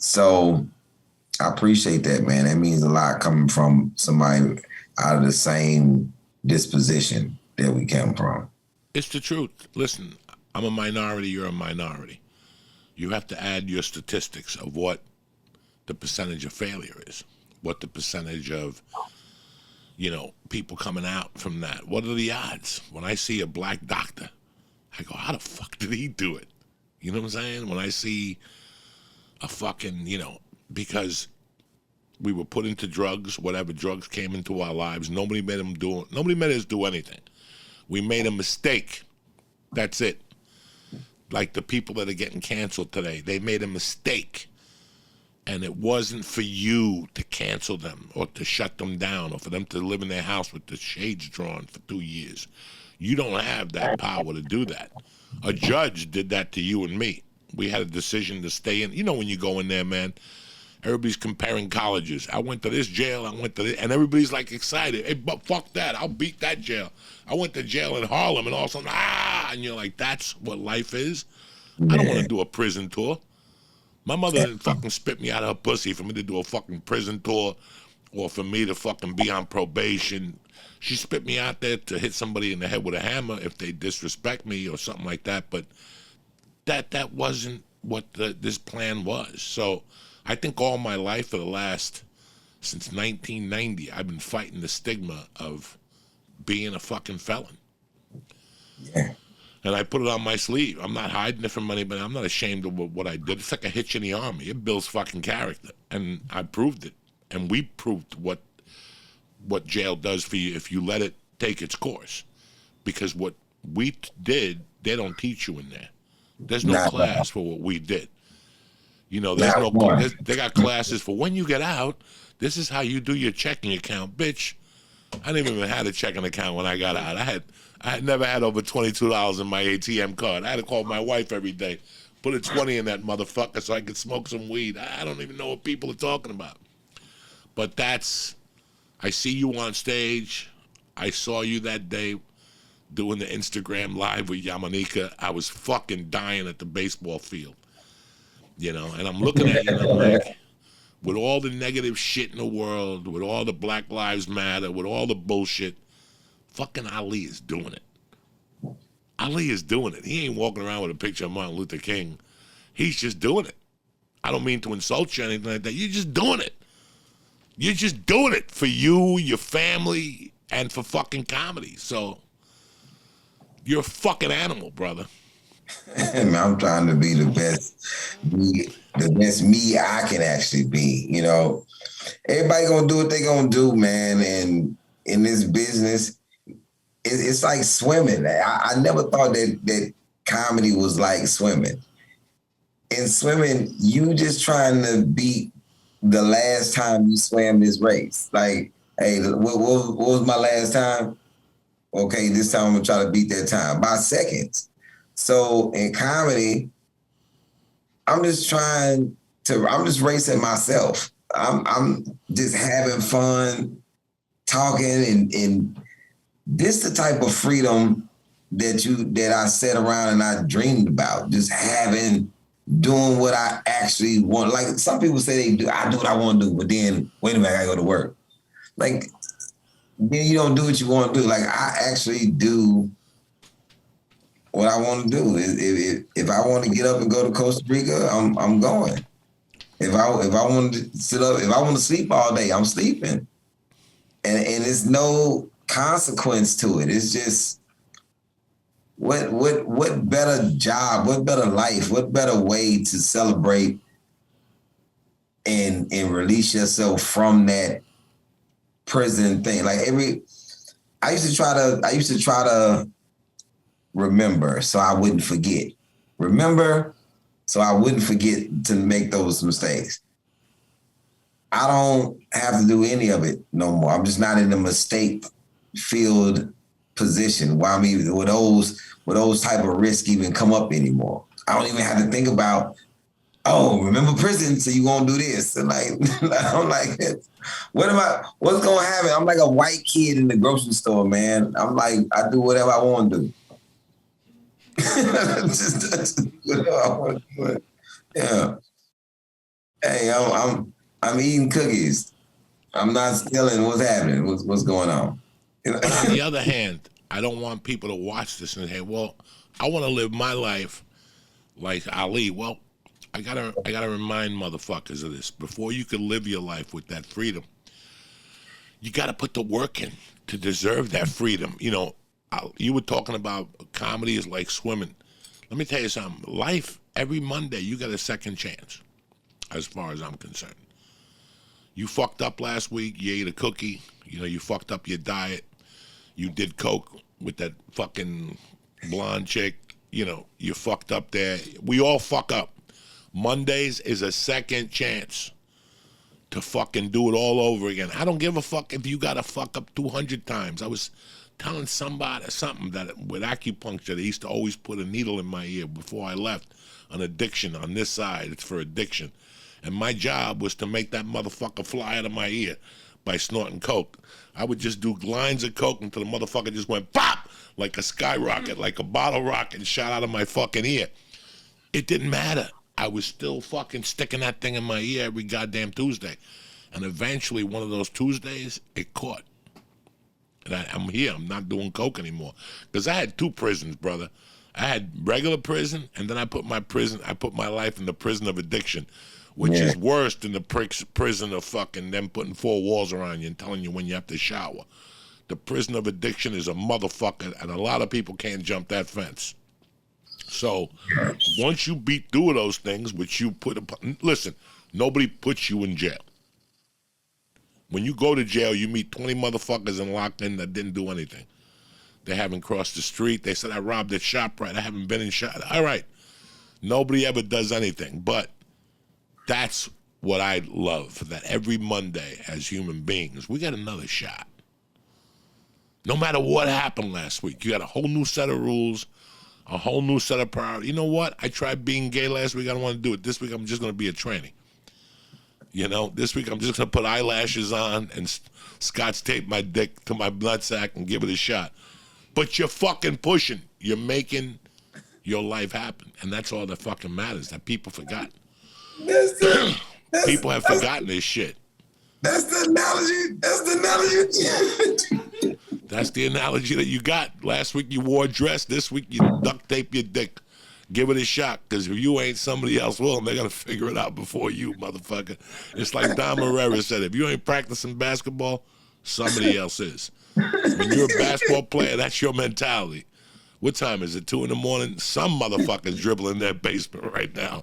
So I appreciate that, man. That means a lot coming from somebody out of the same disposition that we came from. It's the truth. Listen, I'm a minority, you're a minority. You have to add your statistics of what the percentage of failure is, what the percentage of, people coming out from that. What are the odds? When I see a black doctor, I go, how the fuck did he do it? You know what I'm saying? When I see a fucking, because we were put into drugs, whatever drugs came into our lives, nobody made us do anything. We made a mistake. That's it. Like the people that are getting canceled today, they made a mistake. And it wasn't for you to cancel them or to shut them down or for them to live in their house with the shades drawn for 2 years. You don't have that power to do that. A judge did that to you and me. We had a decision to stay in. You know when you go in there, man, everybody's comparing colleges. I went to this jail, I went to this, and everybody's like excited. Hey, but fuck that, I'll beat that jail. I went to jail in Harlem and all of a sudden, and you're like, that's what life is? I don't want to do a prison tour. My mother didn't fucking spit me out of her pussy for me to do a fucking prison tour or for me to fucking be on probation. She spit me out there to hit somebody in the head with a hammer if they disrespect me or something like that. But that wasn't what this plan was. So I think all my life since 1990, I've been fighting the stigma of being a fucking felon. Yeah. And I put it on my sleeve. I'm not hiding it from anybody. I'm not ashamed of what I did. It's like a hitch in the army. It builds fucking character. And I proved it. And we proved what jail does for you if you let it take its course. Because what we did, they don't teach you in there. There's no class for what we did. There's they got classes for when you get out. This is how you do your checking account. Bitch, I didn't even have a checking account when I got out. I had never had over $22 in my ATM card. I had to call my wife every day, put a 20 in that motherfucker so I could smoke some weed. I don't even know what people are talking about. But I see you on stage. I saw you that day doing the Instagram live with Yamanika. I was fucking dying at the baseball field. And I'm looking at you and I'm like, with all the negative shit in the world, with all the Black Lives Matter, with all the bullshit, fucking Ali is doing it. Ali is doing it. He ain't walking around with a picture of Martin Luther King. He's just doing it. I don't mean to insult you or anything like that. You're just doing it. You're just doing it for you, your family, and for fucking comedy. So you're a fucking animal, brother. I'm trying to be the best me I can actually be. Everybody gonna do what they gonna do, man. And in this business, it's like swimming. I never thought that comedy was like swimming. In swimming, you just trying to beat the last time you swam this race. Like, hey, what was my last time? Okay, this time I'm gonna try to beat that time by seconds. So in comedy, I'm just racing myself. I'm just having fun, talking, and this the type of freedom that I sat around and I dreamed about. Just doing what I actually want. Like some people say I do what I want to do, but then wait a minute, I gotta go to work. Like then you don't do what you want to do. Like I actually do what I want to do. If I want to get up and go to Costa Rica, I'm going. If I want to sit up, if I want to sleep all day, I'm sleeping. And there's no consequence to it. It's just what better job, what better life, what better way to celebrate and release yourself from that prison thing. Like I used to try to remember so I wouldn't forget. Remember so I wouldn't forget to make those mistakes. I don't have to do any of it no more. I'm just not in the mistake-filled position where I'm even with those type of risks even come up anymore. I don't even have to think about, remember prison, so you won't do this. And like I'm like, what's gonna happen? I'm like a white kid in the grocery store, man. I'm like, I do whatever I want to do. just whatever I want to do. Yeah. Hey, Hey, I'm eating cookies. I'm not stealing. What's happening? What's going on? But on the other hand, I don't want people to watch this and say, well, I want to live my life like Ali. Well, I gotta remind motherfuckers of this. Before you can live your life with that freedom, you gotta put the work in to deserve that freedom. You know, you were talking about comedy is like swimming. Let me tell you something. Life, every Monday, you got a second chance, as far as I'm concerned. You fucked up last week, you ate a cookie, you know, you fucked up your diet, you did coke with that fucking blonde chick, you know, you fucked up there. We all fuck up. Mondays is a second chance to fucking do it all over again. I don't give a fuck if you got to fuck up 200 times. I was telling somebody something that with acupuncture, they used to always put a needle in my ear before I left. An addiction on this side, it's for addiction. And my job was to make that motherfucker fly out of my ear by snorting coke. I would just do lines of coke until the motherfucker just went pop, like a skyrocket, like a bottle rocket shot out of my fucking ear. It didn't matter. I was still fucking sticking that thing in my ear every goddamn Tuesday. And eventually, one of those Tuesdays, it caught. And I'm here. I'm not doing coke anymore. Because I had two prisons, brother. I had regular prison, and then I put my life in the prison of addiction, which is worse than the prison of fucking them putting four walls around you and telling you when you have to shower. The prison of addiction is a motherfucker, and a lot of people can't jump that fence. So once you beat through those things, which you put upon, listen, nobody puts you in jail. When you go to jail, you meet 20 motherfuckers and locked in that didn't do anything. They haven't crossed the street. They said, I robbed at ShopRite. I haven't been in shop. All right. Nobody ever does anything. But that's what I love, that every Monday as human beings, we got another shot. No matter what happened last week, you got a whole new set of rules, a whole new set of priorities. You know what? I tried being gay last week. I don't want to do it. This week, I'm just going to be a tranny. You know, this week, I'm just going to put eyelashes on and scotch tape my dick to my nutsack and give it a shot. But you're fucking pushing. You're making your life happen. And that's all that fucking matters, that people forgot. People have forgotten this shit. That's the analogy. That's the analogy. That's the analogy that you got. Last week you wore a dress. This week you duct tape your dick. Give it a shot, because if you ain't, somebody else will, and they're going to figure it out before you, motherfucker. It's like Don Herrera said, if you ain't practicing basketball, somebody else is. When you're a basketball player, that's your mentality. What time is it, 2 in the morning? Some motherfucker's dribbling in their basement right now.